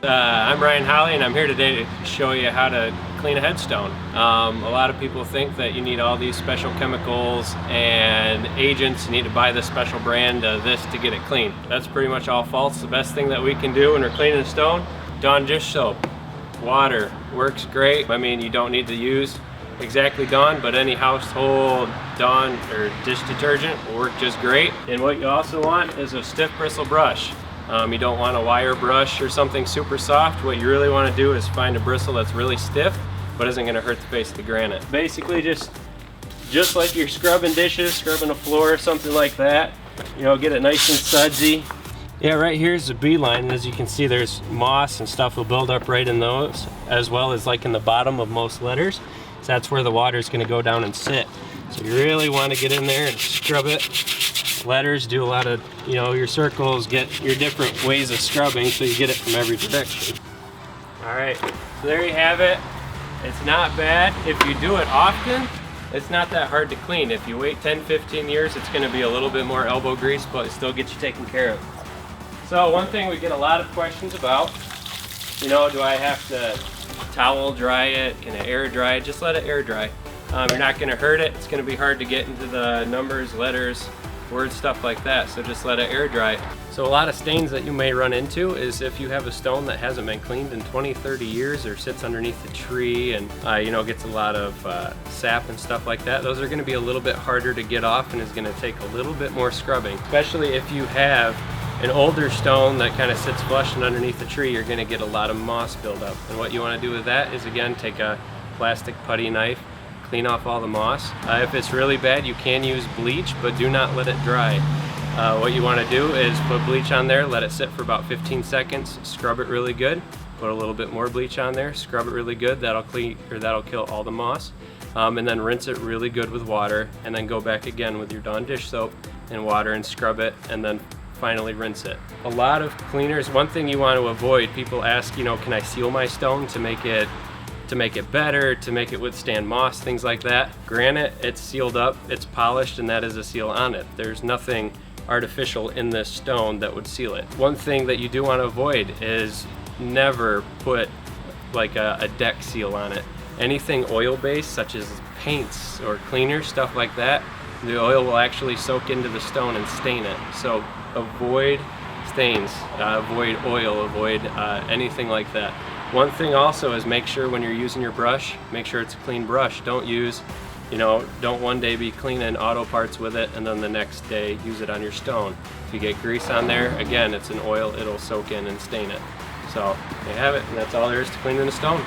I'm Ryan Holly, and I'm here today to show you how to clean a headstone. A lot of people think that you need all these special chemicals and agents. You need to buy this special brand of this to get it clean. That's pretty much all false. The best thing that we can do when we're cleaning a stone, Dawn dish soap. Water works great. I mean, you don't need to use exactly Dawn, but any household Dawn or dish detergent will work just great. And what you also want is a stiff bristle brush. You don't want a wire brush or something super soft. What you really want to do is find a bristle that's really stiff but isn't going to hurt the face of the granite. Basically just like you're scrubbing dishes, scrubbing a floor or something like that. You know, get it nice and sudsy. Yeah, right here's the beeline, and as you can see there's moss and stuff will build up right in those, as well as like in the bottom of most letters. So that's where the water is going to go down and sit. So you really want to get in there and scrub it. Letters, do a lot of, you know, your circles, get your different ways of scrubbing so you get it from every direction. Alright, so there you have it. It's not bad. If you do it often, it's not that hard to clean. If you wait 10-15 years, it's going to be a little bit more elbow grease, but it still gets you taken care of. So one thing we get a lot of questions about, you know, do I have to towel dry it? Can I air dry it? Just let it air dry. You're not going to hurt it. It's going to be hard to get into the numbers, letters, words, stuff like that, so just let it air dry. So a lot of stains that you may run into is if you have a stone that hasn't been cleaned in 20-30 years or sits underneath a tree and you know, gets a lot of sap and stuff like that. Those are going to be a little bit harder to get off and is going to take a little bit more scrubbing, especially if you have an older stone that kind of sits flush and underneath the tree. You're going to get a lot of moss buildup, and what you want to do with that is, again, take a plastic putty knife, clean off all the moss. If it's really bad, you can use bleach, but do not let it dry. What you want to do is put bleach on there, let it sit for about 15 seconds, scrub it really good, put a little bit more bleach on there, scrub it really good. That'll kill all the moss, and then rinse it really good with water, and then go back again with your Dawn dish soap and water and scrub it, and then finally rinse it. A lot of cleaners, one thing you want to avoid, people ask, you know, can I seal my stone to make it better, to make it withstand moss, things like that. Granite, it's sealed up, it's polished, and that is a seal on it. There's nothing artificial in this stone that would seal it. One thing that you do want to avoid is never put like a deck seal on it. Anything oil-based, such as paints or cleaners, stuff like that, the oil will actually soak into the stone and stain it. So avoid stains, avoid oil, avoid anything like that. One thing also is make sure when you're using your brush, make sure it's a clean brush. Don't use, you know, don't one day be cleaning auto parts with it and then the next day use it on your stone. If you get grease on there, again, it's an oil, it'll soak in and stain it. So there you have it, and that's all there is to cleaning a stone.